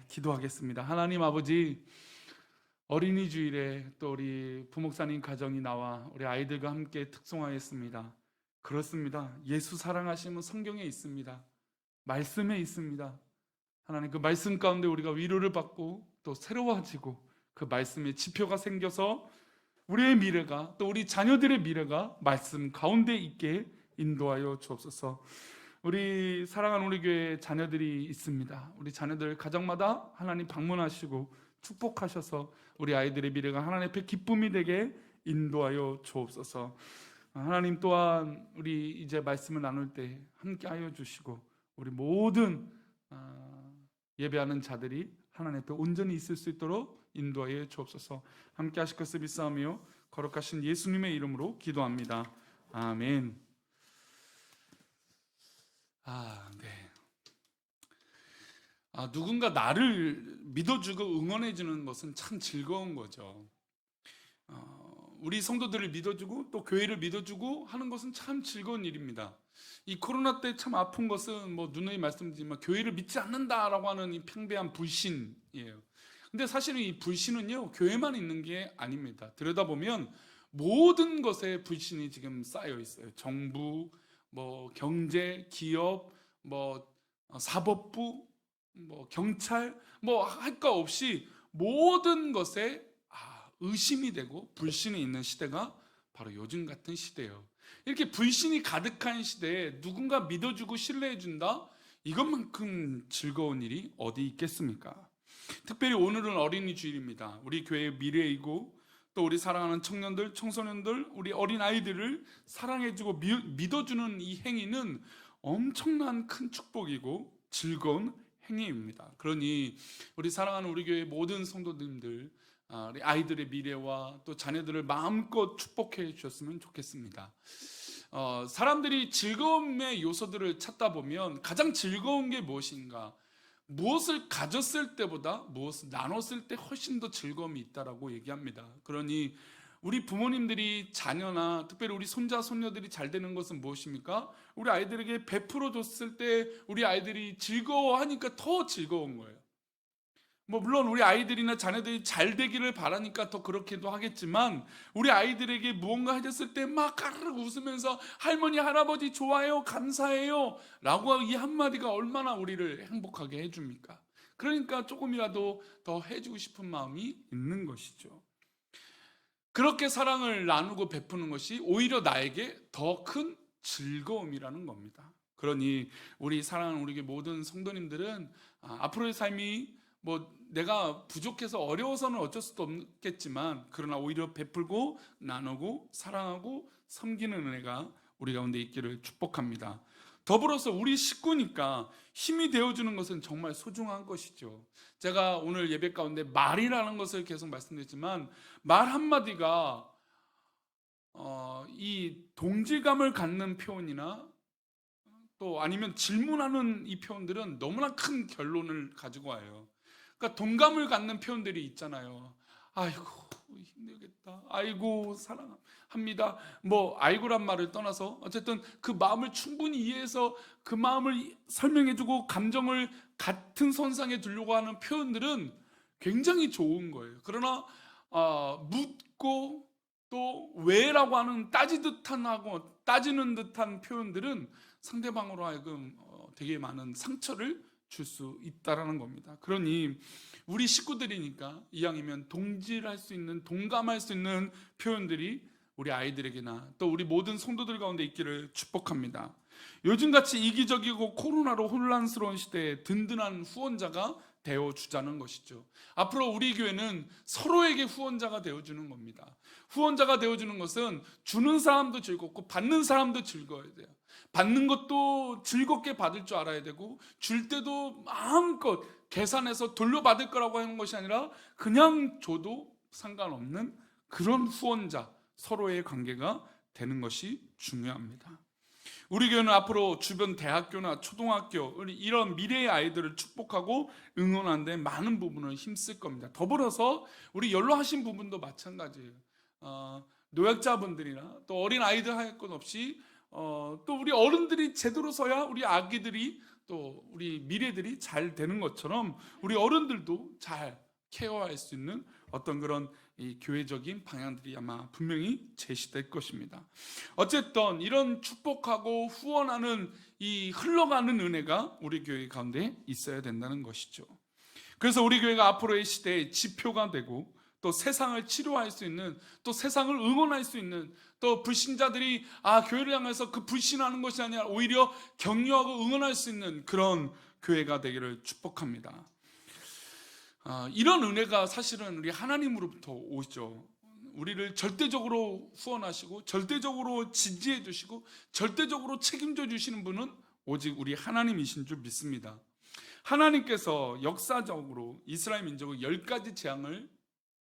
기도하겠습니다. 하나님 아버지, 어린이 주일에 또 우리 부목사님 가정이 나와 우리 아이들과 함께 특송하였습니다. 그렇습니다. 예수 사랑하심은 성경에 있습니다. 말씀에 있습니다. 하나님, 그 말씀 가운데 우리가 위로를 받고 또 새로워지고 그 말씀에 지표가 생겨서 우리의 미래가, 또 우리 자녀들의 미래가 말씀 가운데 있게 인도하여 주옵소서. 우리 사랑하는 우리 교회 자녀들이 있습니다. 우리 자녀들 가정마다 하나님 방문하시고 축복하셔서 우리 아이들의 미래가 하나님 앞에 기쁨이 되게 인도하여 주옵소서. 하나님 또한 우리 이제 말씀을 나눌 때 함께하여 주시고 우리 모든 예배하는 자들이 하나님 앞에 온전히 있을 수 있도록 인도하여 주옵소서. 함께 하실 것을 믿사오며 거룩하신 예수님의 이름으로 기도합니다. 아멘. 네. 누군가 나를 믿어주고 응원해주는 것은 참 즐거운 거죠. 우리 성도들을 믿어주고 또 교회를 믿어주고 하는 것은 참 즐거운 일입니다. 이 코로나 때 참 아픈 것은 누누이 말씀드리지만 교회를 믿지 않는다라고 하는 이 팽배한 불신이에요. 근데 사실은 이 불신은요, 교회만 있는 게 아닙니다. 들여다보면 모든 것에 불신이 지금 쌓여 있어요. 정부, 경제, 기업, 사법부, 경찰, 할 거 없이 모든 것에 의심이 되고 불신이 있는 시대가 바로 요즘 같은 시대예요. 이렇게 불신이 가득한 시대에 누군가 믿어주고 신뢰해준다? 이것만큼 즐거운 일이 어디 있겠습니까? 특별히 오늘은 어린이 주일입니다. 우리 교회의 미래이고 또 우리 사랑하는 청년들, 청소년들, 우리 어린아이들을 사랑해주고 믿어주는 이 행위는 엄청난 큰 축복이고 즐거운 행위입니다. 그러니 우리 사랑하는 우리 교회 모든 성도님들, 우리 아이들의 미래와 또 자녀들을 마음껏 축복해 주셨으면 좋겠습니다. 사람들이 즐거움의 요소들을 찾다 보면 가장 즐거운 게 무엇인가? 무엇을 가졌을 때보다 무엇을 나눴을 때 훨씬 더 즐거움이 있다라고 얘기합니다. 그러니 우리 부모님들이 자녀나 특별히 우리 손자 손녀들이 잘 되는 것은 무엇입니까? 우리 아이들에게 베풀어 줬을 때 우리 아이들이 즐거워하니까 더 즐거운 거예요. 물론 우리 아이들이나 자녀들이 잘 되기를 바라니까 더 그렇게도 하겠지만, 우리 아이들에게 무언가 해줬을 때 막 까르르 웃으면서 할머니 할아버지 좋아요 감사해요 라고 이 한마디가 얼마나 우리를 행복하게 해줍니까? 그러니까 조금이라도 더 해주고 싶은 마음이 있는 것이죠. 그렇게 사랑을 나누고 베푸는 것이 오히려 나에게 더 큰 즐거움이라는 겁니다. 그러니 우리 사랑하는 우리 모든 성도님들은 앞으로의 삶이 내가 부족해서 어려워서는 어쩔 수도 없겠지만, 그러나 오히려 베풀고 나누고 사랑하고 섬기는 은혜가 우리 가운데 있기를 축복합니다. 더불어서 우리 식구니까 힘이 되어주는 것은 정말 소중한 것이죠. 제가 오늘 예배 가운데 말이라는 것을 계속 말씀드렸지만, 말 한마디가 이 동질감을 갖는 표현이나 또 아니면 질문하는 이 표현들은 너무나 큰 결론을 가지고 와요. 그러니까 동감을 갖는 표현들이 있잖아요. 아이고 힘들겠다, 아이고 사랑합니다, 아이고란 말을 떠나서 어쨌든 그 마음을 충분히 이해해서 그 마음을 설명해주고 감정을 같은 선상에 두려고 하는 표현들은 굉장히 좋은 거예요. 그러나 묻고 또 왜라고 하는 따지는 듯한 표현들은 상대방으로 하여금 되게 많은 상처를 줄 수 있다라는 겁니다. 그러니 우리 식구들이니까 이왕이면 동질할 수 있는, 동감할 수 있는 표현들이 우리 아이들에게나 또 우리 모든 성도들 가운데 있기를 축복합니다. 요즘같이 이기적이고 코로나로 혼란스러운 시대에 든든한 후원자가 되어주자는 것이죠. 앞으로 우리 교회는 서로에게 후원자가 되어주는 겁니다. 후원자가 되어주는 것은 주는 사람도 즐겁고 받는 사람도 즐거워야 돼요. 받는 것도 즐겁게 받을 줄 알아야 되고, 줄 때도 마음껏 계산해서 돌려받을 거라고 하는 것이 아니라 그냥 줘도 상관없는 그런 후원자, 서로의 관계가 되는 것이 중요합니다. 우리 교회는 앞으로 주변 대학교나 초등학교 이런 미래의 아이들을 축복하고 응원하는 데 많은 부분을 힘쓸 겁니다. 더불어서 우리 연로하신 부분도 마찬가지예요. 노약자분들이나 또 어린 아이들 할 것 없이 또 우리 어른들이 제대로 서야 우리 아기들이 또 우리 미래들이 잘 되는 것처럼 우리 어른들도 잘 케어할 수 있는 어떤 그런 이 교회적인 방향들이 아마 분명히 제시될 것입니다. 어쨌든 이런 축복하고 후원하는 이 흘러가는 은혜가 우리 교회 가운데 있어야 된다는 것이죠. 그래서 우리 교회가 앞으로의 시대의 지표가 되고 또 세상을 치료할 수 있는, 또 세상을 응원할 수 있는, 또 불신자들이 교회를 향해서 그 불신하는 것이 아니라 오히려 격려하고 응원할 수 있는 그런 교회가 되기를 축복합니다. 이런 은혜가 사실은 우리 하나님으로부터 오죠. 우리를 절대적으로 후원하시고 절대적으로 지지해 주시고 절대적으로 책임져 주시는 분은 오직 우리 하나님이신 줄 믿습니다. 하나님께서 역사적으로 이스라엘 민족의 10가지 재앙을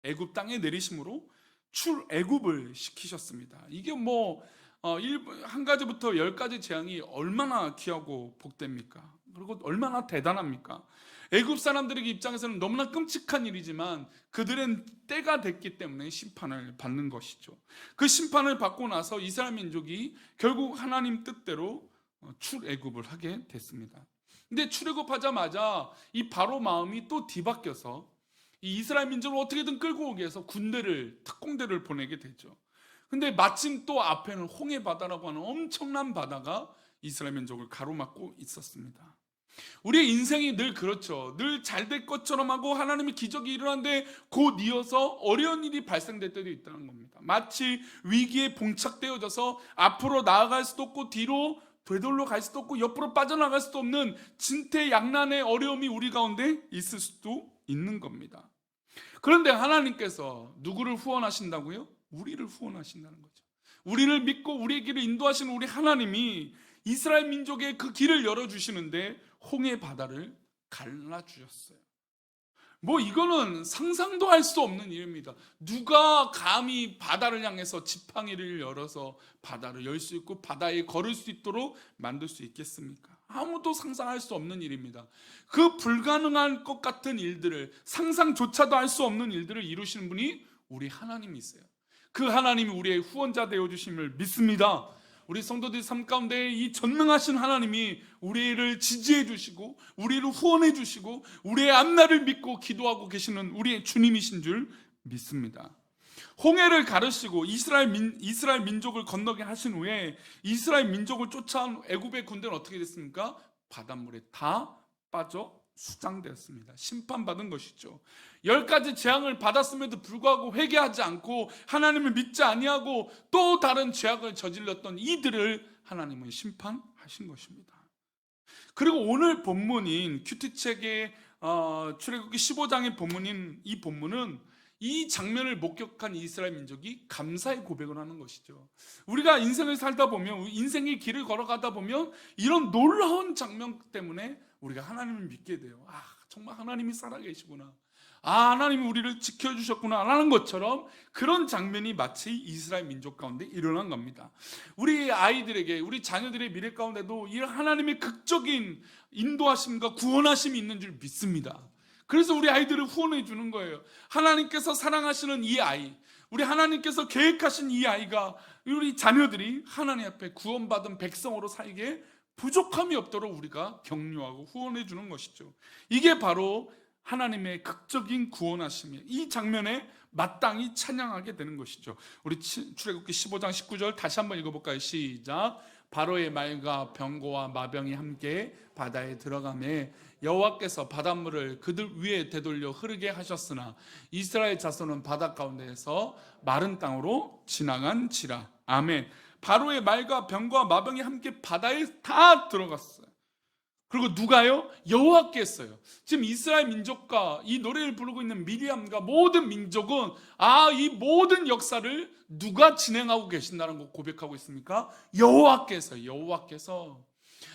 애굽 땅에 내리심으로 출애굽을 시키셨습니다. 이게 한 가지부터 10가지 재앙이 얼마나 귀하고 복됩니까? 그리고 얼마나 대단합니까? 애굽 사람들에게 입장에서는 너무나 끔찍한 일이지만 그들은 때가 됐기 때문에 심판을 받는 것이죠. 그 심판을 받고 나서 이스라엘 민족이 결국 하나님 뜻대로 출애굽을 하게 됐습니다. 근데 출애굽하자마자 이 바로 마음이 또 뒤바뀌어서 이 이스라엘 민족을 어떻게든 끌고 오기 위해서 특공대를 보내게 되죠. 근데 마침 또 앞에는 홍해 바다라고 하는 엄청난 바다가 이스라엘 민족을 가로막고 있었습니다. 우리의 인생이 늘 그렇죠. 늘 잘 될 것처럼 하고 하나님의 기적이 일어나는데 곧 이어서 어려운 일이 발생될 때도 있다는 겁니다. 마치 위기에 봉착되어져서 앞으로 나아갈 수도 없고 뒤로 되돌려 갈 수도 없고 옆으로 빠져나갈 수도 없는 진퇴양난의 어려움이 우리 가운데 있을 수도 있는 겁니다. 그런데 하나님께서 누구를 후원하신다고요? 우리를 후원하신다는 거죠. 우리를 믿고 우리의 길을 인도하시는 우리 하나님이 이스라엘 민족의 그 길을 열어주시는데 홍해 바다를 갈라주셨어요. 이거는 상상도 할 수 없는 일입니다. 누가 감히 바다를 향해서 지팡이를 열어서 바다를 열 수 있고 바다에 걸을 수 있도록 만들 수 있겠습니까? 아무도 상상할 수 없는 일입니다. 그 불가능한 것 같은 일들을, 상상조차도 할 수 없는 일들을 이루시는 분이 우리 하나님이세요. 그 하나님이 우리의 후원자 되어주심을 믿습니다. 우리 성도들 삶 가운데 이 전능하신 하나님이 우리를 지지해 주시고 우리를 후원해 주시고 우리의 앞날을 믿고 기도하고 계시는 우리의 주님이신 줄 믿습니다. 홍해를 가르시고 이스라엘 민족을 건너게 하신 후에 이스라엘 민족을 쫓아온 애굽의 군대는 어떻게 됐습니까? 바닷물에 다 빠져 수장되었습니다. 심판받은 것이죠. 10가지 재앙을 받았음에도 불구하고 회개하지 않고 하나님을 믿지 아니하고 또 다른 죄악을 저질렀던 이들을 하나님은 심판하신 것입니다. 그리고 오늘 본문인 큐티책의 출애굽기 15장의 본문인 이 본문은 이 장면을 목격한 이스라엘 민족이 감사의 고백을 하는 것이죠. 우리가 인생을 살다 보면, 인생의 길을 걸어가다 보면 이런 놀라운 장면 때문에 우리가 하나님을 믿게 돼요. 정말 하나님이 살아계시구나. 하나님이 우리를 지켜주셨구나 라는 것처럼 그런 장면이 마치 이스라엘 민족 가운데 일어난 겁니다. 우리 아이들에게, 우리 자녀들의 미래 가운데도 이 하나님의 극적인 인도하심과 구원하심이 있는 줄 믿습니다. 그래서 우리 아이들을 후원해 주는 거예요. 하나님께서 사랑하시는 이 아이, 우리 하나님께서 계획하신 이 아이가, 우리 자녀들이 하나님 앞에 구원받은 백성으로 살기에 부족함이 없도록 우리가 격려하고 후원해 주는 것이죠. 이게 바로 하나님의 극적인 구원하심이에요. 이 장면에 마땅히 찬양하게 되는 것이죠. 우리 출애굽기 15장 19절 다시 한번 읽어볼까요? 시작. 바로의 말과 병거와 마병이 함께 바다에 들어가매 여호와께서 바닷물을 그들 위에 되돌려 흐르게 하셨으나 이스라엘 자손은 바다 가운데에서 마른 땅으로 지나간지라. 아멘. 바로의 말과 병과 마병이 함께 바다에 다 들어갔어요. 그리고 누가요? 여호와께서요. 지금 이스라엘 민족과 이 노래를 부르고 있는 미리암과 모든 민족은 이 모든 역사를 누가 진행하고 계신다는 거 고백하고 있습니까? 여호와께서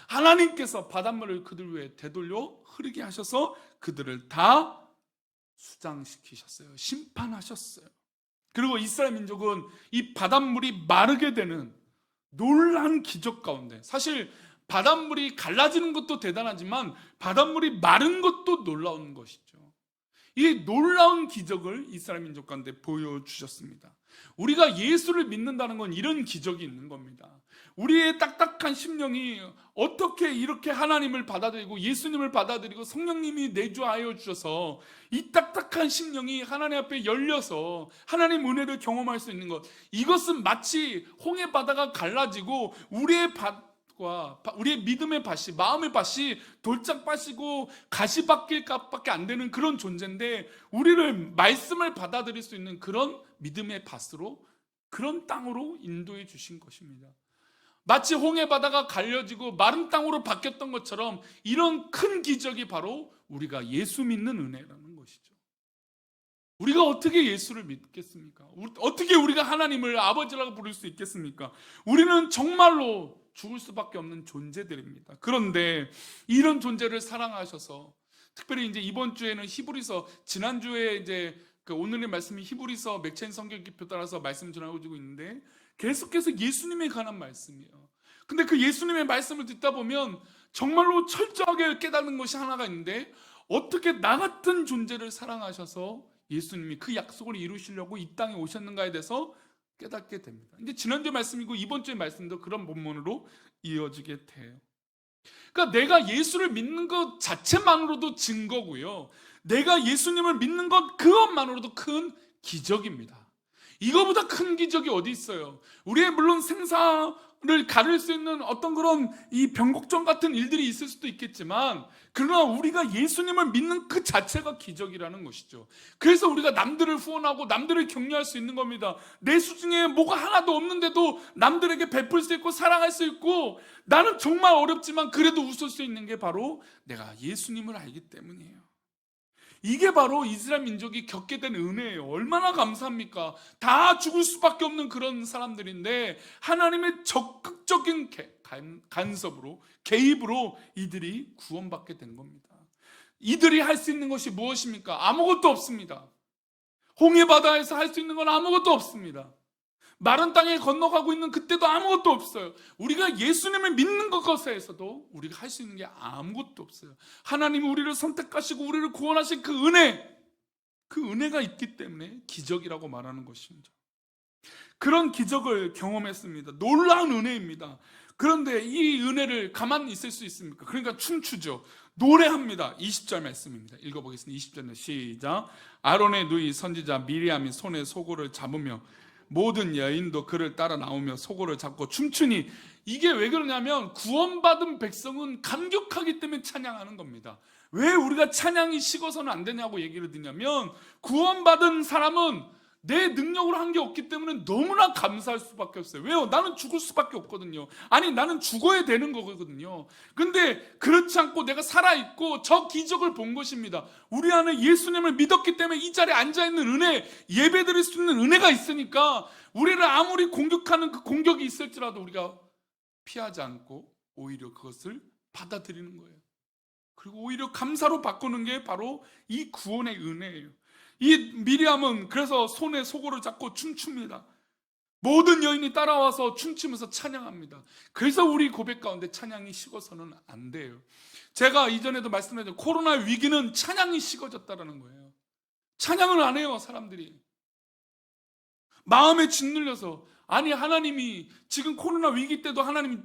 하나님께서 바닷물을 그들 위에 되돌려 흐르게 하셔서 그들을 다 수장시키셨어요. 심판하셨어요. 그리고 이스라엘 민족은 이 바닷물이 마르게 되는 놀라운 기적 가운데, 사실 바닷물이 갈라지는 것도 대단하지만 바닷물이 마른 것도 놀라운 것이죠. 이 놀라운 기적을 이스라엘 민족 가운데 보여주셨습니다. 우리가 예수를 믿는다는 건 이런 기적이 있는 겁니다. 우리의 딱딱한 심령이 어떻게 이렇게 하나님을 받아들이고 예수님을 받아들이고 성령님이 내주하여 주셔서 이 딱딱한 심령이 하나님 앞에 열려서 하나님 은혜를 경험할 수 있는 것, 이것은 마치 홍해 바다가 갈라지고 우리의 우리의 믿음의 밭이, 마음의 밭이 돌짝밭이고 가시밭길값밖에 안 되는 그런 존재인데, 우리를 말씀을 받아들일 수 있는 그런 믿음의 밭으로, 그런 땅으로 인도해 주신 것입니다. 마치 홍해 바다가 갈려지고 마른 땅으로 바뀌었던 것처럼 이런 큰 기적이 바로 우리가 예수 믿는 은혜라는 것이죠. 우리가 어떻게 예수를 믿겠습니까? 어떻게 우리가 하나님을 아버지라고 부를 수 있겠습니까? 우리는 정말로 죽을 수밖에 없는 존재들입니다. 그런데 이런 존재를 사랑하셔서, 특별히 이제 이번 주에는 히브리서, 지난주에 이제 오늘의 말씀이 히브리서 맥체인 성경기표 따라서 말씀 전해주고 있는데 계속해서 예수님에 관한 말씀이에요. 근데 그 예수님의 말씀을 듣다 보면 정말로 철저하게 깨닫는 것이 하나가 있는데, 어떻게 나 같은 존재를 사랑하셔서 예수님이 그 약속을 이루시려고 이 땅에 오셨는가에 대해서 깨닫게 됩니다. 이제 지난주 말씀이고 이번 주의 말씀도 그런 본문으로 이어지게 돼요. 그러니까 내가 예수를 믿는 것 자체만으로도 증거고요, 내가 예수님을 믿는 것 그것만으로도 큰 기적입니다. 이거보다 큰 기적이 어디 있어요? 우리의 물론 생사를 가릴 수 있는 어떤 그런 이 변곡점 같은 일들이 있을 수도 있겠지만, 그러나 우리가 예수님을 믿는 그 자체가 기적이라는 것이죠. 그래서 우리가 남들을 후원하고 남들을 격려할 수 있는 겁니다. 내 수중에 뭐가 하나도 없는데도 남들에게 베풀 수 있고 사랑할 수 있고, 나는 정말 어렵지만 그래도 웃을 수 있는 게 바로 내가 예수님을 알기 때문이에요. 이게 바로 이스라엘 민족이 겪게 된 은혜예요. 얼마나 감사합니까? 다 죽을 수밖에 없는 그런 사람들인데 하나님의 적극적인 간섭으로, 개입으로 이들이 구원받게 된 겁니다. 이들이 할 수 있는 것이 무엇입니까? 아무것도 없습니다. 홍해 바다에서 할 수 있는 건 아무것도 없습니다. 마른 땅에 건너가고 있는 그때도 아무것도 없어요. 우리가 예수님을 믿는 것에서도 우리가 할 수 있는 게 아무것도 없어요. 하나님이 우리를 선택하시고 우리를 구원하신 그 은혜, 그 은혜가 있기 때문에 기적이라고 말하는 것입니다. 그런 기적을 경험했습니다. 놀라운 은혜입니다. 그런데 이 은혜를 가만히 있을 수 있습니까? 그러니까 춤추죠. 노래합니다. 20절 말씀입니다. 읽어보겠습니다. 20절에 시작. 아론의 누이 선지자 미리암이 손에 소고를 잡으며 모든 여인도 그를 따라 나오며 소고를 잡고 춤추니, 이게 왜 그러냐면 구원받은 백성은 감격하기 때문에 찬양하는 겁니다. 왜 우리가 찬양이 식어서는 안 되냐고 얘기를 드냐면, 구원받은 사람은 내 능력으로 한 게 없기 때문에 너무나 감사할 수밖에 없어요. 왜요? 나는 죽을 수밖에 없거든요. 아니, 나는 죽어야 되는 거거든요. 근데 그렇지 않고 내가 살아있고 저 기적을 본 것입니다. 우리 안에 예수님을 믿었기 때문에 이 자리에 앉아있는 은혜, 예배드릴 수 있는 은혜가 있으니까 우리를 아무리 공격하는 그 공격이 있을지라도 우리가 피하지 않고 오히려 그것을 받아들이는 거예요. 그리고 오히려 감사로 바꾸는 게 바로 이 구원의 은혜예요. 이 미리암은 그래서 손에 소고를 잡고 춤춥니다. 모든 여인이 따라와서 춤추면서 찬양합니다. 그래서 우리 고백 가운데 찬양이 식어서는 안 돼요. 제가 이전에도 말씀드렸죠. 코로나 위기는 찬양이 식어졌다는 거예요. 찬양을 안 해요, 사람들이. 마음에 짓눌려서. 아니, 하나님이 지금 코로나 위기 때도 하나님이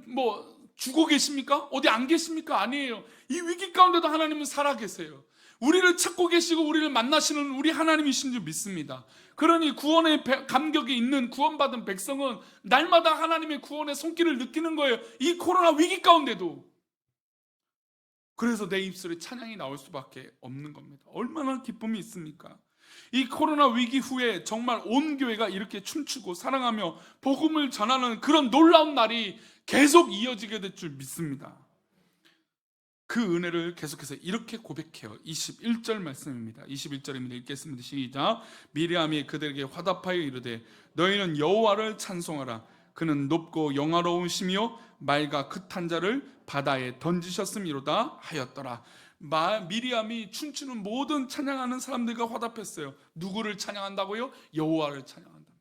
죽어 계십니까? 어디 안 계십니까? 아니에요. 이 위기 가운데도 하나님은 살아 계세요. 우리를 찾고 계시고 우리를 만나시는 우리 하나님이신 줄 믿습니다. 그러니 구원의 감격이 있는 구원받은 백성은 날마다 하나님의 구원의 손길을 느끼는 거예요. 이 코로나 위기 가운데도. 그래서 내 입술에 찬양이 나올 수밖에 없는 겁니다. 얼마나 기쁨이 있습니까? 이 코로나 위기 후에 정말 온 교회가 이렇게 춤추고 사랑하며 복음을 전하는 그런 놀라운 날이 계속 이어지게 될 줄 믿습니다. 그 은혜를 계속해서 이렇게 고백해요. 21절 말씀입니다. 21절입니다. 읽겠습니다. 시작. 미리암이 그들에게 화답하여 이르되 너희는 여호와를 찬송하라. 그는 높고 영화로우시며 말과 그 탄자를 바다에 던지셨음이로다 하였더라. 미리암이 춤추는 모든 찬양하는 사람들과 화답했어요. 누구를 찬양한다고요? 여호와를 찬양한다.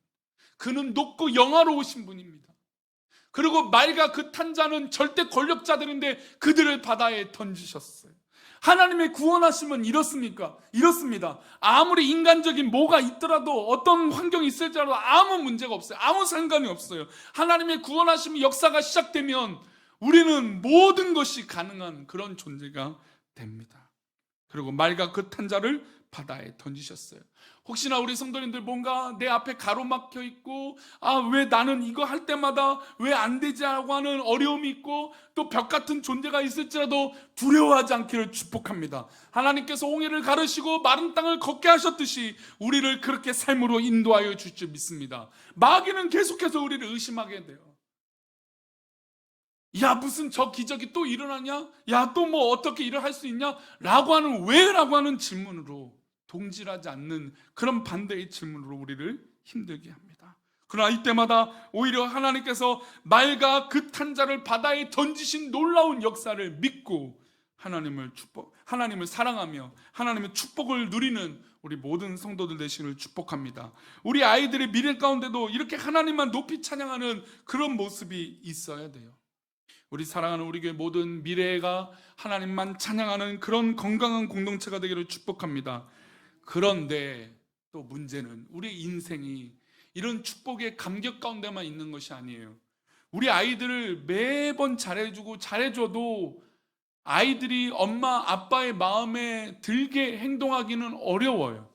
그는 높고 영화로우신 분입니다. 그리고 말과 그 탄자는 절대 권력자들인데 그들을 바다에 던지셨어요. 하나님의 구원하심은 이렇습니까? 이렇습니다. 아무리 인간적인 뭐가 있더라도, 어떤 환경이 있을지라도 아무 문제가 없어요. 아무 상관이 없어요. 하나님의 구원하심 역사가 시작되면 우리는 모든 것이 가능한 그런 존재가 됩니다. 그리고 말과 그 탄자를 바다에 던지셨어요. 혹시나 우리 성도님들 뭔가 내 앞에 가로막혀 있고, 왜 나는 이거 할 때마다 왜 안 되지 하고 하는 어려움이 있고, 또 벽 같은 존재가 있을지라도 두려워하지 않기를 축복합니다. 하나님께서 홍해를 가르시고 마른 땅을 걷게 하셨듯이 우리를 그렇게 삶으로 인도하여 주실 줄 믿습니다. 마귀는 계속해서 우리를 의심하게 돼요. 야, 무슨 저 기적이 또 일어나냐? 야, 또 뭐 어떻게 일을 할 수 있냐? 라고 하는, 왜? 라고 하는 질문으로, 동질하지 않는 그런 반대의 질문으로 우리를 힘들게 합니다. 그러나 이때마다 오히려 하나님께서 말과 그 탄자를 바다에 던지신 놀라운 역사를 믿고 하나님을 사랑하며 하나님의 축복을 누리는 우리 모든 성도들 되시기를 축복합니다. 우리 아이들의 미래 가운데도 이렇게 하나님만 높이 찬양하는 그런 모습이 있어야 돼요. 우리 사랑하는 우리 교회 모든 미래가 하나님만 찬양하는 그런 건강한 공동체가 되기를 축복합니다. 그런데 또 문제는 우리 인생이 이런 축복의 감격 가운데만 있는 것이 아니에요. 우리 아이들을 매번 잘해줘도 아이들이 엄마 아빠의 마음에 들게 행동하기는 어려워요.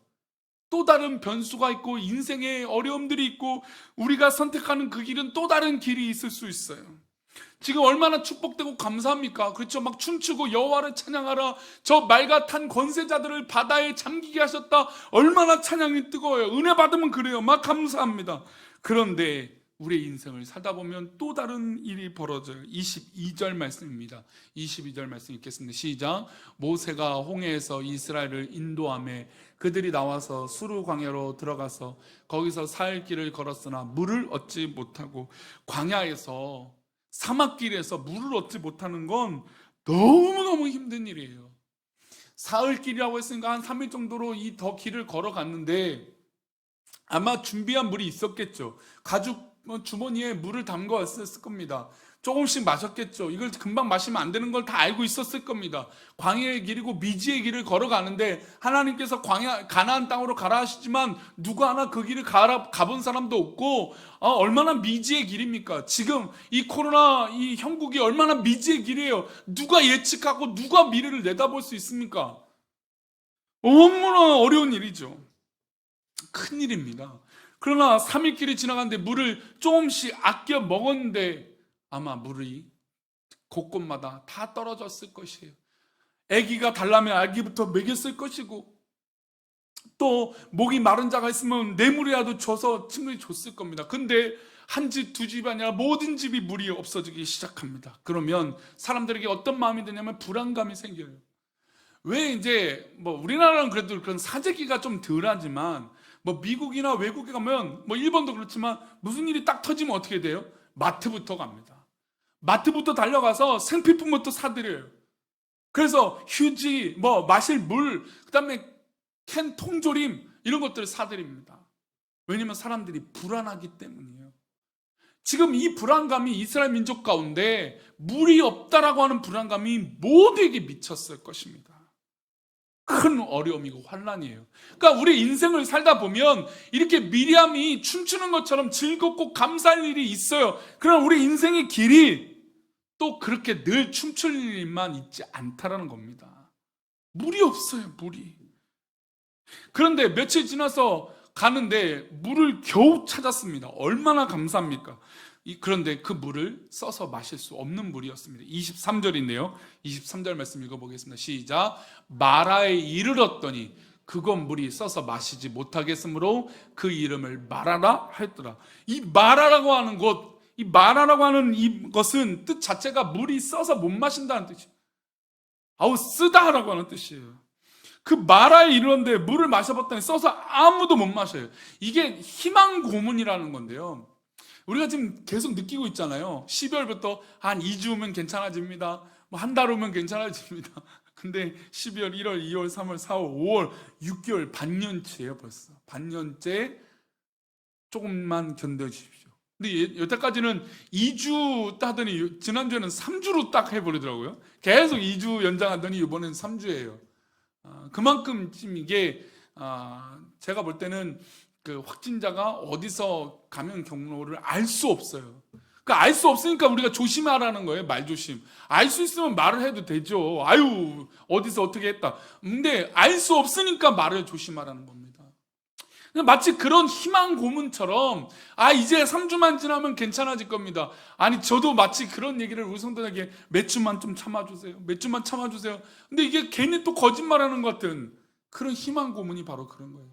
또 다른 변수가 있고 인생의 어려움들이 있고 우리가 선택하는 그 길은 또 다른 길이 있을 수 있어요. 지금 얼마나 축복되고 감사합니까? 그렇죠? 막 춤추고 여호와를 찬양하라, 저 말과 탄 권세자들을 바다에 잠기게 하셨다, 얼마나 찬양이 뜨거워요. 은혜 받으면 그래요. 막 감사합니다. 그런데 우리의 인생을 살다 보면 또 다른 일이 벌어져요. 22절 말씀입니다. 22절 말씀 읽겠습니다. 시작. 모세가 홍해에서 이스라엘을 인도하며 그들이 나와서 수르 광야로 들어가서 거기서 사흘 길을 걸었으나 물을 얻지 못하고, 광야에서, 사막길에서 물을 얻지 못하는 건 너무너무 힘든 일이에요. 사흘길이라고 했으니까 한 3일 정도로 더 길을 걸어갔는데 아마 준비한 물이 있었겠죠. 가죽 주머니에 물을 담가 왔을 겁니다. 조금씩 마셨겠죠. 이걸 금방 마시면 안 되는 걸 다 알고 있었을 겁니다. 광야의 길이고 미지의 길을 걸어가는데 하나님께서 가나안 땅으로 가라 하시지만 누가 하나 그 길을 가본 사람도 없고, 얼마나 미지의 길입니까? 지금 이 코로나 이 형국이 얼마나 미지의 길이에요. 누가 예측하고 누가 미래를 내다볼 수 있습니까? 너무나 어려운 일이죠. 큰 일입니다. 그러나 3일 길이 지나갔는데 물을 조금씩 아껴 먹었는데 아마 물이 곳곳마다 다 떨어졌을 것이에요. 아기가 달라면 아기부터 먹였을 것이고, 또 목이 마른 자가 있으면 뇌물이라도 줘서 친구들이 줬을 겁니다. 근데 한 집, 두 집이 아니라 모든 집이 물이 없어지기 시작합니다. 그러면 사람들에게 어떤 마음이 드냐면 불안감이 생겨요. 왜 이제 우리나라는 그래도 그런 사재기가 좀 덜하지만 미국이나 외국에 가면 일본도 그렇지만 무슨 일이 딱 터지면 어떻게 돼요? 마트부터 갑니다. 마트부터 달려가서 생필품부터 사드려요. 그래서 휴지, 마실 물, 그다음에 캔 통조림 이런 것들을 사드립니다. 왜냐하면 사람들이 불안하기 때문이에요. 지금 이 불안감이 이스라엘 민족 가운데 물이 없다라고 하는 불안감이 모두에게 미쳤을 것입니다. 큰 어려움이고 환난이에요. 그러니까 우리 인생을 살다 보면 이렇게 미리암이 춤추는 것처럼 즐겁고 감사할 일이 있어요. 그러나 우리 인생의 길이 또 그렇게 늘 춤출 일만 있지 않다라는 겁니다. 물이 없어요, 물이. 그런데 며칠 지나서 가는데 물을 겨우 찾았습니다. 얼마나 감사합니까? 그런데 그 물을 써서 마실 수 없는 물이었습니다. 23절인데요 23절 말씀 읽어보겠습니다. 시작. 마라에 이르렀더니 그건 물이 써서 마시지 못하겠으므로 그 이름을 마라라 했더라. 이 마라라고 하는 것, 이 마라라고 하는 이것은 뜻 자체가 물이 써서 못 마신다는 뜻이에요. 쓰다라고 하는 뜻이에요. 그 마라에 이르렀는데 물을 마셔봤더니 써서 아무도 못 마셔요. 이게 희망 고문이라는 건데요, 우리가 지금 계속 느끼고 있잖아요. 12월부터 한 2주 오면 괜찮아집니다. 한 달 오면 괜찮아집니다. 근데 12월, 1월, 2월, 3월, 4월, 5월, 6개월, 반년째예요 벌써. 반년째 조금만 견뎌주십시오. 근데 여태까지는 2주 하더니 지난주에는 3주로 딱 해버리더라고요. 계속 2주 연장하더니 이번엔 3주예요. 그만큼 지금 이게 제가 볼 때는 그 확진자가 어디서 감염 경로를 알 수 없어요. 그러니까 알 수 없으니까 우리가 조심하라는 거예요. 말조심. 알 수 있으면 말을 해도 되죠. 아유, 어디서 어떻게 했다. 근데 알 수 없으니까 말을 조심하라는 겁니다. 마치 그런 희망 고문처럼 이제 3주만 지나면 괜찮아질 겁니다. 아니, 저도 마치 그런 얘기를 우리 성도에게 몇 주만 좀 참아주세요. 몇 주만 참아주세요. 근데 이게 괜히 또 거짓말하는 것 같은 그런 희망 고문이 바로 그런 거예요.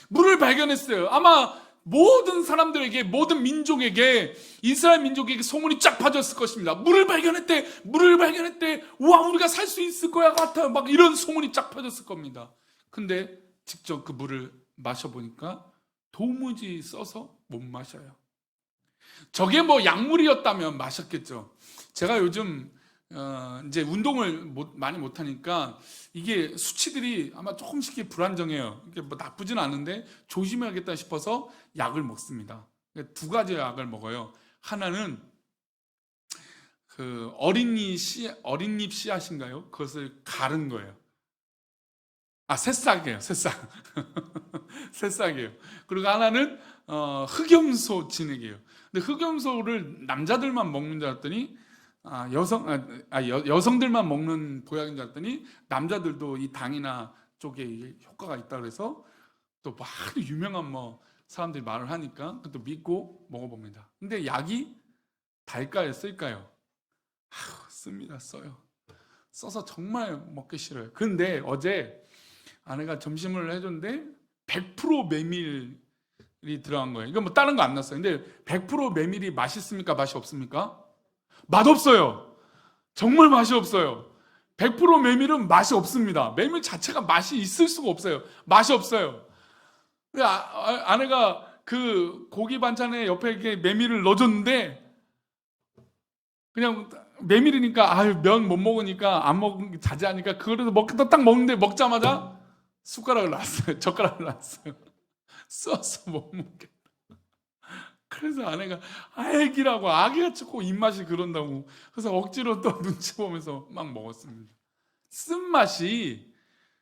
물을 발견했어요. 아마 모든 사람들에게, 모든 민족에게, 이스라엘 민족에게 소문이 쫙 퍼졌을 것입니다. 물을 발견했대, 물을 발견했대. 와, 우리가 살 수 있을 거야 같아요. 막 이런 소문이 쫙 퍼졌을 겁니다. 근데 직접 그 물을 마셔보니까 도무지 써서 못 마셔요. 저게 뭐 약물이었다면 마셨겠죠. 제가 요즘 이제 운동을 많이 못하니까 이게 수치들이 아마 조금씩 불안정해요. 이게 뭐 나쁘진 않은데 조심해야겠다 싶어서 약을 먹습니다. 두 가지 약을 먹어요. 하나는 그 어린잎 씨앗인가요? 그것을 갈은 거예요. 새싹이에요, 새싹. 새싹이에요. 그리고 하나는 흑염소 진액이에요. 근데 흑염소를 남자들만 먹는 줄 알았더니 여성들만 먹는 보약인 줄 알았더니 남자들도 이 당이나 쪽에 효과가 있다 그래서 또 많은 유명한 사람들이 말을 하니까 또 믿고 먹어봅니다. 근데 약이 달까요, 쓸까요? 씁니다, 써요. 써서 정말 먹기 싫어요. 근데 어제 아내가 점심을 해줬는데 100% 메밀이 들어간 거예요. 이거 뭐 다른 거 안 났어요. 근데 100% 메밀이 맛있습니까? 맛이 없습니까? 맛없어요. 정말 맛이 없어요. 100% 메밀은 맛이 없습니다. 메밀 자체가 맛이 있을 수가 없어요. 맛이 없어요. 아내가 그 고기 반찬에 옆에 이렇게 메밀을 넣어줬는데 그냥 메밀이니까 면 못 먹으니까 안 먹은 자제하니까 그거를 딱 먹는데 먹자마자 숟가락을 놨어요. 젓가락을 놨어요. 써서 못 먹겠다. 그래서 아내가 애기라고 아기같이 꼭 입맛이 그런다고 그래서 억지로 또 눈치 보면서 막 먹었습니다. 쓴맛이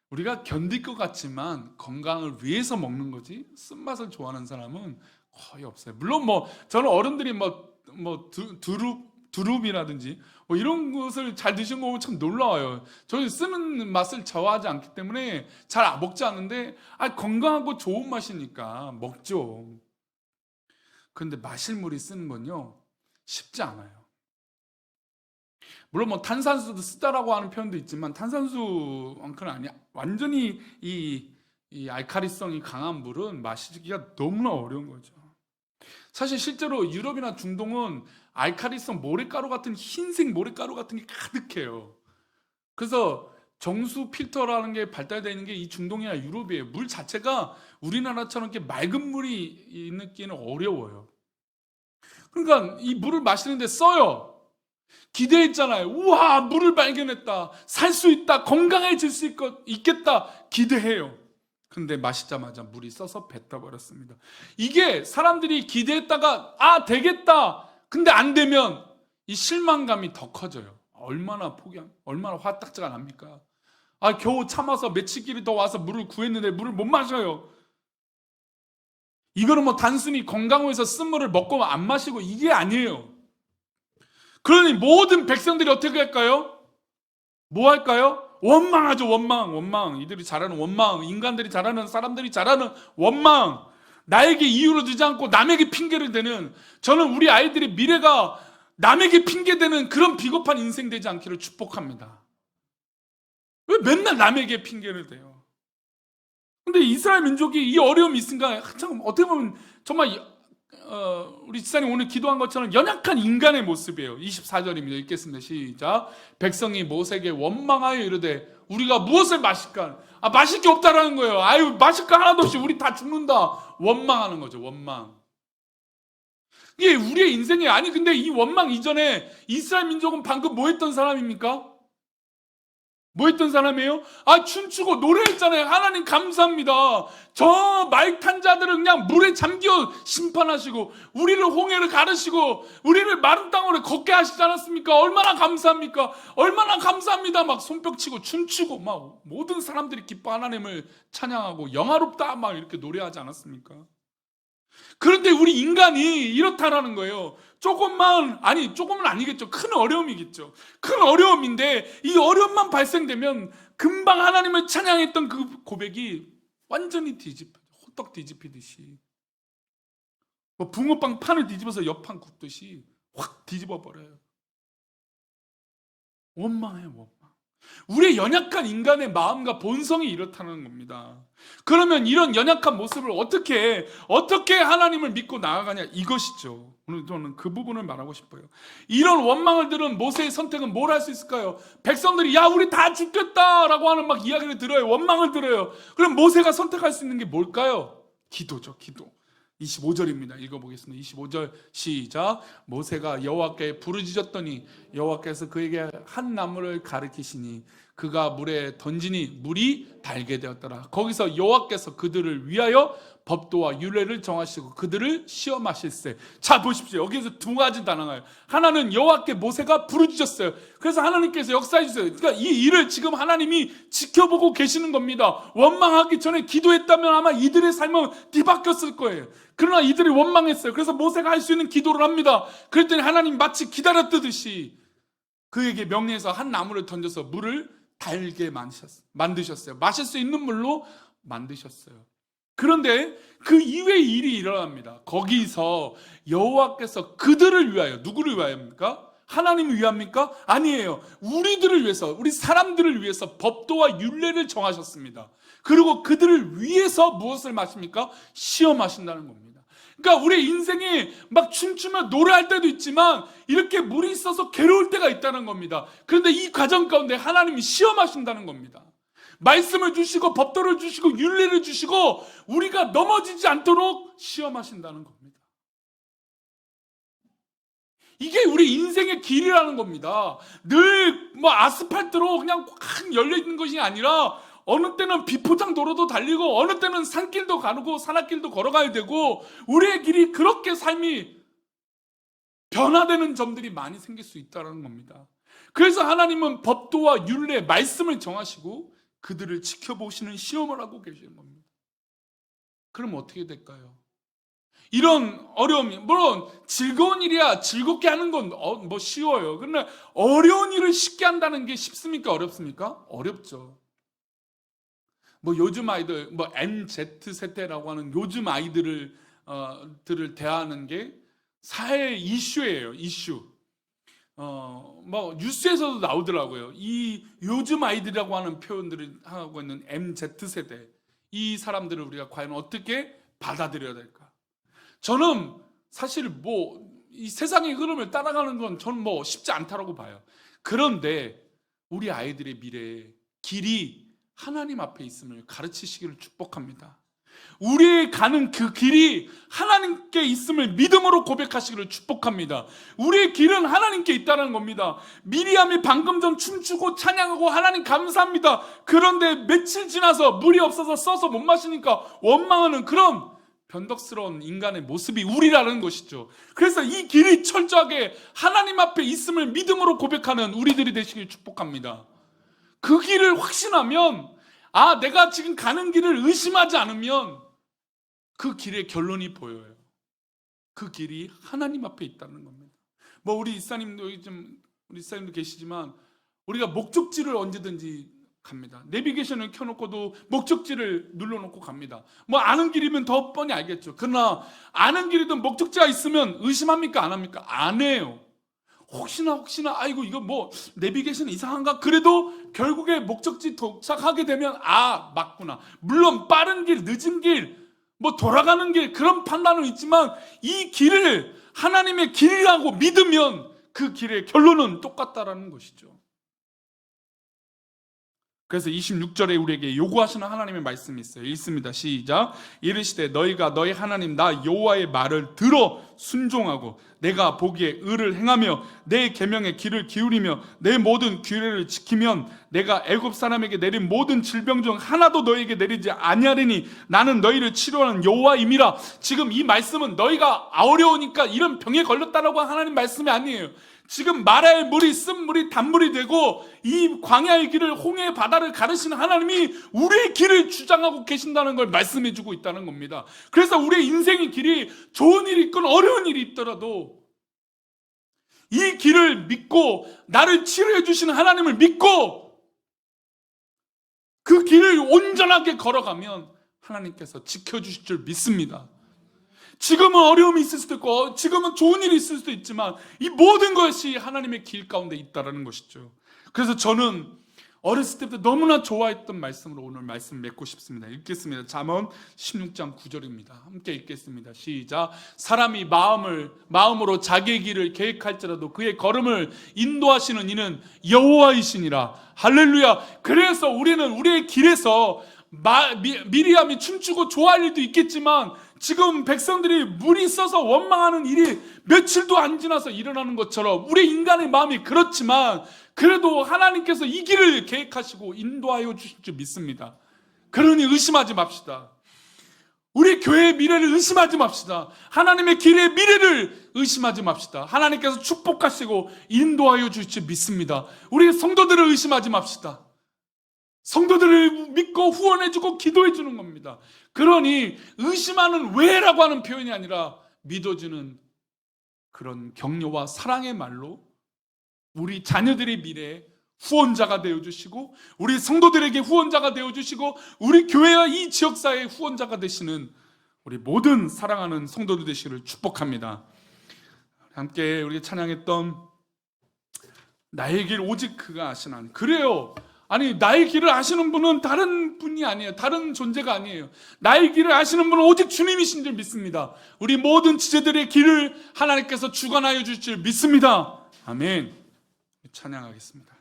우리가 견딜 것 같지만 건강을 위해서 먹는 거지 쓴맛을 좋아하는 사람은 거의 없어요. 물론 저는 어른들이 두릅이라든지 이런 것을 잘 드시는 거 보면 참 놀라워요. 저는 쓰는 맛을 좋아하지 않기 때문에 잘 먹지 않는데 건강하고 좋은 맛이니까 먹죠. 그런데 마실 물이 쓰는 건요 쉽지 않아요. 물론 탄산수도 쓰다라고 하는 표현도 있지만 탄산수만큼은 아니야. 완전히 이 알칼리성이 강한 물은 마시기가 너무나 어려운 거죠. 사실 실제로 유럽이나 중동은 알칼리성 모래가루 같은 흰색 모래가루 같은 게 가득해요. 그래서 정수 필터라는 게 발달되어 있는 게 이 중동이나 유럽이에요. 물 자체가 우리나라처럼 이렇게 맑은 물이 있기는 어려워요. 그러니까 이 물을 마시는데 써요. 기대했잖아요. 우와, 물을 발견했다. 살 수 있다. 건강해질 수 있겠다. 기대해요. 근데 마시자마자 물이 써서 뱉어 버렸습니다. 이게 사람들이 기대했다가 되겠다. 근데 안 되면 이 실망감이 더 커져요. 얼마나 화딱지가 납니까? 겨우 참아서 며칠끼리 더 와서 물을 구했는데 물을 못 마셔요. 이거는 단순히 건강을 위해서 쓴 물을 먹고 안 마시고 이게 아니에요. 그러니 모든 백성들이 어떻게 할까요? 뭐 할까요? 원망하죠. 원망. 이들이 잘하는 원망. 인간들이 잘하는, 사람들이 잘하는 원망. 나에게 이유로 되지 않고 남에게 핑계를 대는, 저는 우리 아이들의 미래가 남에게 핑계대는 그런 비겁한 인생 되지 않기를 축복합니다. 왜 맨날 남에게 핑계를 대요? 근데 이스라엘 민족이 이 어려움이 있으니까 참 어떻게 보면 정말 우리 지사님 오늘 기도한 것처럼 연약한 인간의 모습이에요. 24절입니다. 읽겠습니다. 시작. 백성이 모세에게 원망하여 이르되 우리가 무엇을 마실까? 마실 게 없다라는 거예요. 마실 거 하나도 없이 우리 다 죽는다. 원망하는 거죠. 원망. 이게 우리의 인생이 근데 이 원망 이전에 이스라엘 민족은 방금 뭐 했던 사람입니까? 뭐 했던 사람이에요? 춤추고 노래했잖아요. 하나님 감사합니다. 저 말 탄 자들은 그냥 물에 잠겨 심판하시고, 우리를 홍해를 가르시고, 우리를 마른 땅으로 걷게 하시지 않았습니까? 얼마나 감사합니까? 얼마나 감사합니다. 막 손뼉치고 춤추고 막 모든 사람들이 기뻐 하나님을 찬양하고 영화롭다 막 이렇게 노래하지 않았습니까? 그런데 우리 인간이 이렇다라는 거예요. 조금은 아니겠죠. 큰 어려움이겠죠. 큰 어려움인데 이 어려움만 발생되면 금방 하나님을 찬양했던 그 고백이 완전히 호떡 뒤집히듯이, 뭐 붕어빵 판을 뒤집어서 옆판 굽듯이 확 뒤집어 버려요. 원망해요, 원망. 우리의 연약한 인간의 마음과 본성이 이렇다는 겁니다. 그러면 이런 연약한 모습을 어떻게 하나님을 믿고 나아가냐, 이것이죠. 오늘 저는 그 부분을 말하고 싶어요. 이런 원망을 들은 모세의 선택은 뭘 할 수 있을까요? 백성들이 야 우리 다 죽겠다라고 하는 막 이야기를 들어요. 원망을 들어요. 그럼 모세가 선택할 수 있는 게 뭘까요? 기도죠, 기도. 25절입니다. 읽어보겠습니다. 25절 시작. 모세가 여호와께 부르짖었더니 여호와께서 그에게 한 나무를 가리키시니 그가 물에 던지니 물이 달게 되었더라. 거기서 여호와께서 그들을 위하여 법도와 율례를 정하시고 그들을 시험하실세. 자 보십시오. 여기서 두 가지 단어가요. 하나는 여호와께 모세가 부르짖었어요. 그래서 하나님께서 역사해 주세요. 그러니까 이 일을 지금 하나님이 지켜보고 계시는 겁니다. 원망하기 전에 기도했다면 아마 이들의 삶은 뒤바뀌었을 거예요. 그러나 이들이 원망했어요. 그래서 모세가 할 수 있는 기도를 합니다. 그랬더니 하나님 마치 기다렸듯이 그에게 명령해서 한 나무를 던져서 물을 달게 만드셨어요. 마실 수 있는 물로 만드셨어요. 그런데 그 이외의 일이 일어납니다. 거기서 여호와께서 그들을 위하여, 누구를 위하여입니까? 하나님을 위합니까? 아니에요. 우리들을 위해서, 우리 사람들을 위해서 법도와 율례를 정하셨습니다. 그리고 그들을 위해서 무엇을 마십니까? 시험하신다는 겁니다. 그러니까 우리 인생에 막 춤추며 노래할 때도 있지만 이렇게 물이 있어서 괴로울 때가 있다는 겁니다. 그런데 이 과정 가운데 하나님이 시험하신다는 겁니다. 말씀을 주시고 법도를 주시고 율례를 주시고 우리가 넘어지지 않도록 시험하신다는 겁니다. 이게 우리 인생의 길이라는 겁니다. 늘 뭐 아스팔트로 그냥 꽉 열려있는 것이 아니라 어느 때는 비포장 도로도 달리고 어느 때는 산길도 가고 산악길도 걸어가야 되고 우리의 길이 그렇게 삶이 변화되는 점들이 많이 생길 수 있다는 겁니다. 그래서 하나님은 법도와 율례, 말씀을 정하시고 그들을 지켜보시는 시험을 하고 계시는 겁니다. 그럼 어떻게 될까요? 이런 어려움이, 물론 즐거운 일이야 즐겁게 하는 건 뭐 쉬워요. 그러나 어려운 일을 쉽게 한다는 게 쉽습니까? 어렵습니까? 어렵죠. 뭐 요즘 아이들, 뭐 MZ세대라고 하는 요즘 아이들을 들을 대하는 게 사회 이슈예요. 이슈. 뭐 뉴스에서도 나오더라고요. 이 요즘 아이들이라고 하는 표현들을 하고 있는 MZ세대, 이 사람들을 우리가 과연 어떻게 받아들여야 될까? 저는 사실 뭐 이 세상의 흐름을 따라가는 건 저는 뭐 쉽지 않다라고 봐요. 그런데 우리 아이들의 미래의 길이 하나님 앞에 있음을 가르치시기를 축복합니다. 우리의 가는 그 길이 하나님께 있음을 믿음으로 고백하시기를 축복합니다. 우리의 길은 하나님께 있다는 겁니다. 미리암이 방금 전 춤추고 찬양하고 하나님 감사합니다. 그런데 며칠 지나서 물이 없어서 써서 못 마시니까 원망하는 그런 변덕스러운 인간의 모습이 우리라는 것이죠. 그래서 이 길이 철저하게 하나님 앞에 있음을 믿음으로 고백하는 우리들이 되시길 축복합니다. 그 길을 확신하면, 내가 지금 가는 길을 의심하지 않으면 그 길의 결론이 보여요. 그 길이 하나님 앞에 있다는 겁니다. 뭐 우리 이사님도 계시지만 우리가 목적지를 언제든지 갑니다. 내비게이션을 켜놓고도 목적지를 눌러놓고 갑니다. 뭐 아는 길이면 더 뻔히 알겠죠. 그러나 아는 길이든 목적지가 있으면 의심합니까? 안 합니까? 안 해요. 혹시나 아이고 이거 뭐 내비게이션 이상한가? 그래도 결국에 목적지 도착하게 되면 맞구나. 물론 빠른 길, 늦은 길, 뭐 돌아가는 길 그런 판단은 있지만 이 길을 하나님의 길이라고 믿으면 그 길의 결론은 똑같다라는 것이죠. 그래서 26절에 우리에게 요구하시는 하나님의 말씀이 있어요. 읽습니다. 시작. 이르시되 너희가 너희 하나님 나 여호와의 말을 들어 순종하고 내가 보기에 의를 행하며 내 계명에 귀를 기울이며 내 모든 규례를 지키면 내가 애굽 사람에게 내린 모든 질병 중 하나도 너희에게 내리지 아니하리니 나는 너희를 치료하는 여호와임이라. 지금 이 말씀은 너희가 어려우니까 이런 병에 걸렸다라고 하나님 말씀이 아니에요. 지금 마라의 물이 쓴 물이 단물이 되고 이 광야의 길을 홍해의 바다를 가르시는 하나님이 우리의 길을 주장하고 계신다는 걸 말씀해 주고 있다는 겁니다. 그래서 우리의 인생의 길이 좋은 일이 있건 어려운 일이 있더라도 이 길을 믿고 나를 치료해 주시는 하나님을 믿고 그 길을 온전하게 걸어가면 하나님께서 지켜주실 줄 믿습니다. 지금은 어려움이 있을 수도 있고 지금은 좋은 일이 있을 수도 있지만 이 모든 것이 하나님의 길 가운데 있다는 것이죠. 그래서 저는 어렸을 때부터 너무나 좋아했던 말씀으로 오늘 말씀 맺고 싶습니다. 읽겠습니다. 잠언 16장 9절입니다. 함께 읽겠습니다. 시작. 사람이 마음으로 자기의 길을 계획할지라도 그의 걸음을 인도하시는 이는 여호와이시니라. 할렐루야. 그래서 우리는 우리의 길에서 미리암이 춤추고 좋아할 일도 있겠지만 지금 백성들이 물이 있어서 원망하는 일이 며칠도 안 지나서 일어나는 것처럼 우리 인간의 마음이 그렇지만 그래도 하나님께서 이 길을 계획하시고 인도하여 주실 줄 믿습니다. 그러니 의심하지 맙시다. 우리 교회의 미래를 의심하지 맙시다. 하나님의 길의 미래를 의심하지 맙시다. 하나님께서 축복하시고 인도하여 주실 줄 믿습니다. 우리 성도들을 의심하지 맙시다. 성도들을 믿고 후원해주고 기도해주는 겁니다. 그러니 의심하는 왜라고 하는 표현이 아니라 믿어주는 그런 격려와 사랑의 말로 우리 자녀들의 미래에 후원자가 되어주시고 우리 성도들에게 후원자가 되어주시고 우리 교회와 이 지역사회의 후원자가 되시는 우리 모든 사랑하는 성도들 되시기를 축복합니다. 함께 우리 찬양했던 나의 길 오직 그가 아시나니. 그래요. 아니 나의 길을 아시는 분은 다른 분이 아니에요. 다른 존재가 아니에요. 나의 길을 아시는 분은 오직 주님이신 줄 믿습니다. 우리 모든 지체들의 길을 하나님께서 주관하여 주실 줄 믿습니다. 아멘. 찬양하겠습니다.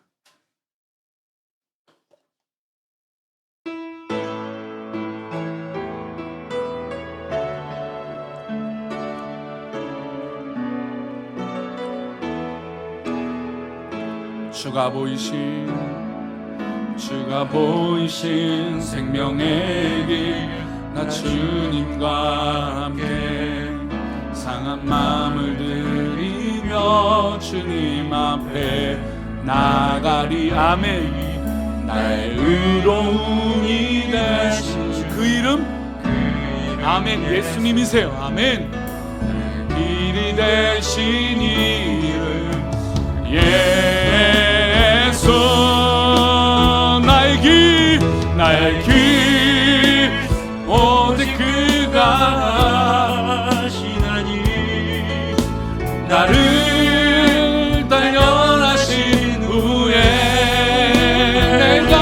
주가 보이신 생명의 길 나 주님과 함께 상한 마음을 들이며 주님 앞에 나가리. 아멘. 나의 의로움이 되신 그 이름 아멘. 예수님이세요. 아멘. 길이 되신 이름 예수. 나의 길 오직 그가 아시나니 나를 단련하신 후에 내가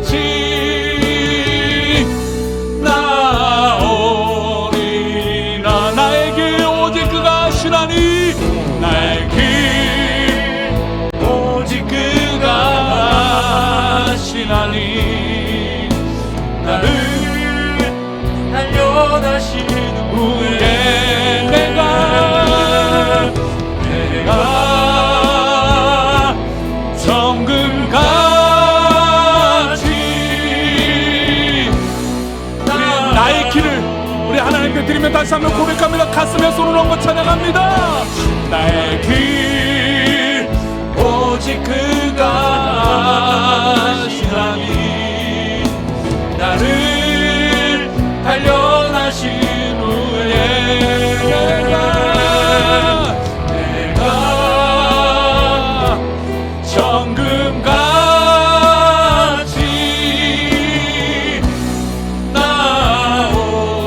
정금같이 나오리라. 나의 길 오직 그가 아시나니 나의 길 오직 그가 아시나니 나를 단련하신 후에 내가 정금같이 나의 길을 우리 하나님께 드리며 다시 한번 고백합니다. 가슴에 손을 얹고 찬양합니다. 나의 길 오직 그가 아시나니 나를 단련하신 후에 내가 정금같이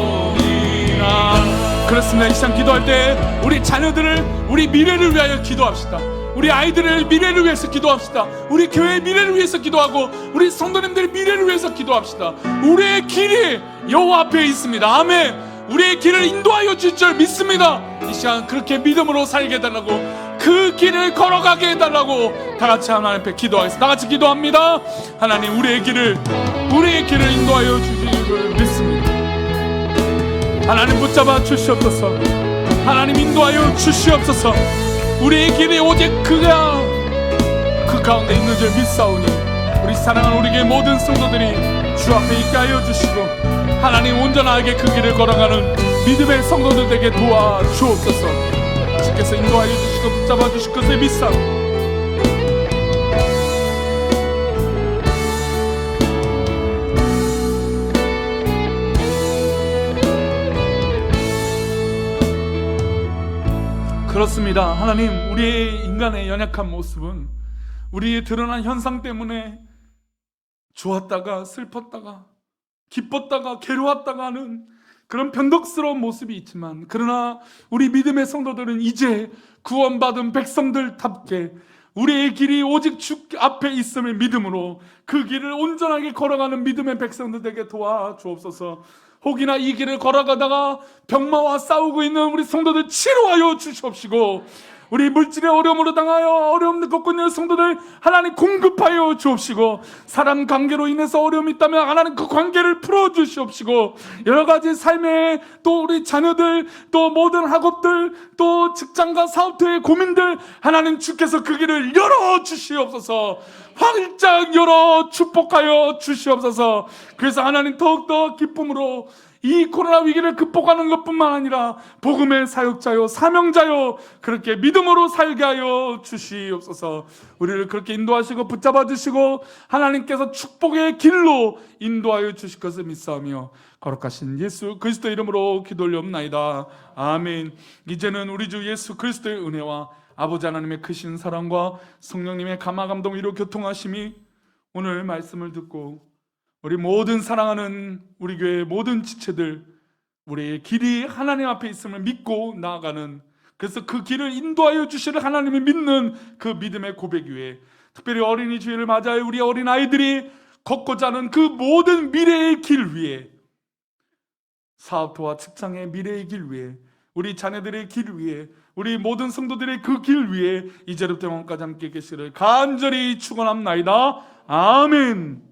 나오리라. 그렇습니다. 이 시간 기도할 때 우리 자녀들을 우리 미래를 위하여 기도합시다. 우리 아이들의 미래를 위해서 기도합시다. 우리 교회의 미래를 위해서 기도하고 우리 성도님들의 미래를 위해서 기도합시다. 우리의 길이 여호와 앞에 있습니다. 아멘. 우리의 길을 인도하여 주실 줄 믿습니다. 이 시간 그렇게 믿음으로 살게 해달라고, 그 길을 걸어가게 해달라고 다 같이 하나님 앞에 기도하겠습니다. 다 같이 기도합니다. 하나님, 우리의 길을 인도하여 주시기를 믿습니다. 하나님, 붙잡아 주시옵소서. 하나님, 인도하여 주시옵소서. 우리의 길이 오직 그가 그 가운데 있는 줄 믿사오니 우리 사랑하는 우리 교회 모든 성도들이 주 앞에 있게 하여 주시고, 하나님 온전하게 그 길을 걸어가는 믿음의 성도들 되게 도와주옵소서. 주께서 인도하여 주시고 붙잡아 주실 것을 믿사오니 그렇습니다. 하나님, 우리의 인간의 연약한 모습은 우리의 드러난 현상 때문에 좋았다가 슬펐다가 기뻤다가 괴로웠다가 하는 그런 변덕스러운 모습이 있지만, 그러나 우리 믿음의 성도들은 이제 구원받은 백성들답게 우리의 길이 오직 주 앞에 있음을 믿음으로 그 길을 온전하게 걸어가는 믿음의 백성들에게 도와주옵소서. 혹이나 이 길을 걸어가다가 병마와 싸우고 있는 우리 성도들 치료하여 주시옵시고, 우리 물질의 어려움으로 당하여 어려움을 겪고 있는 성도들 하나님 공급하여 주옵시고, 사람 관계로 인해서 어려움이 있다면 하나님 그 관계를 풀어주시옵시고, 여러가지 삶에 또 우리 자녀들, 또 모든 학업들, 또 직장과 사업터의 고민들 하나님 주께서 그 길을 열어주시옵소서. 활짝 열어 축복하여 주시옵소서. 그래서 하나님 더욱더 기쁨으로 이 코로나 위기를 극복하는 것뿐만 아니라 복음의 사역자요 사명자요 그렇게 믿음으로 살게 하여 주시옵소서. 우리를 그렇게 인도하시고 붙잡아 주시고 하나님께서 축복의 길로 인도하여 주실 것을 믿사오며 거룩하신 예수 그리스도 이름으로 기도 올리옵나이다. 아멘. 이제는 우리 주 예수 그리스도의 은혜와 아버지 하나님의 크신 사랑과 성령님의 감화 감동 위로 교통하심이 오늘 말씀을 듣고 우리 모든 사랑하는 우리 교회의 모든 지체들, 우리의 길이 하나님 앞에 있음을 믿고 나아가는, 그래서 그 길을 인도하여 주시는 하나님을 믿는 그 믿음의 고백 위에, 특별히 어린이 주일을 맞아요 우리 어린 아이들이 걷고자 하는 그 모든 미래의 길 위에, 사업토와 직장의 미래의 길 위에, 우리 자녀들의 길 위에, 우리 모든 성도들의 그 길 위에 이제부터 영원까지 함께 계시를 간절히 축원합나이다. 아멘.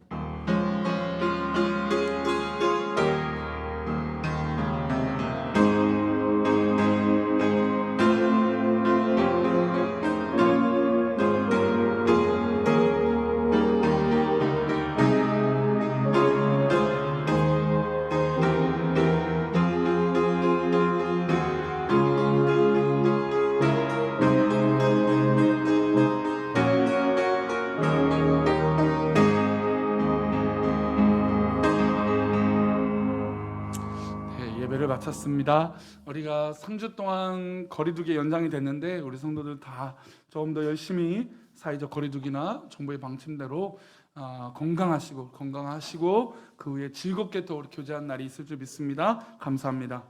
예배를 마쳤습니다. 우리가 3주 동안 거리두기 연장이 됐는데 우리 성도들 다 조금 더 열심히 사회적 거리두기나 정부의 방침대로 건강하시고 그 후에 즐겁게 또 우리 교제한 날이 있을 줄 믿습니다. 감사합니다.